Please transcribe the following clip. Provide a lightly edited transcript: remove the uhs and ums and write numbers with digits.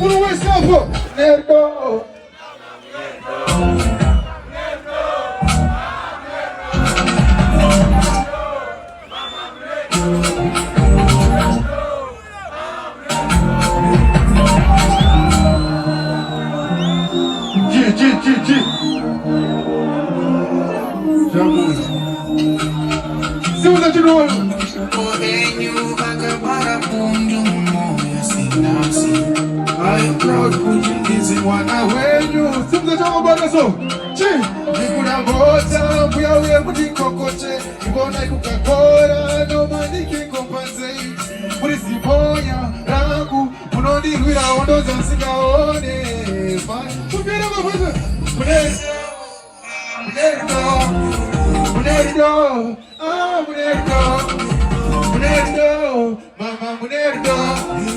Uno West Campo. Nerdo. G. Segunda de novo. Correnho acabar mundo assim. I am proud to dizer wana wenyu. Segunda de novo, bora só. G. Nikuna bota, buya mutikokote. Ibona ikukakora, no maniki kompensei. Murisi boya, rangu, munoni luira ondo zansigaone. Primeira coisa. Munerdo, mama munerdo.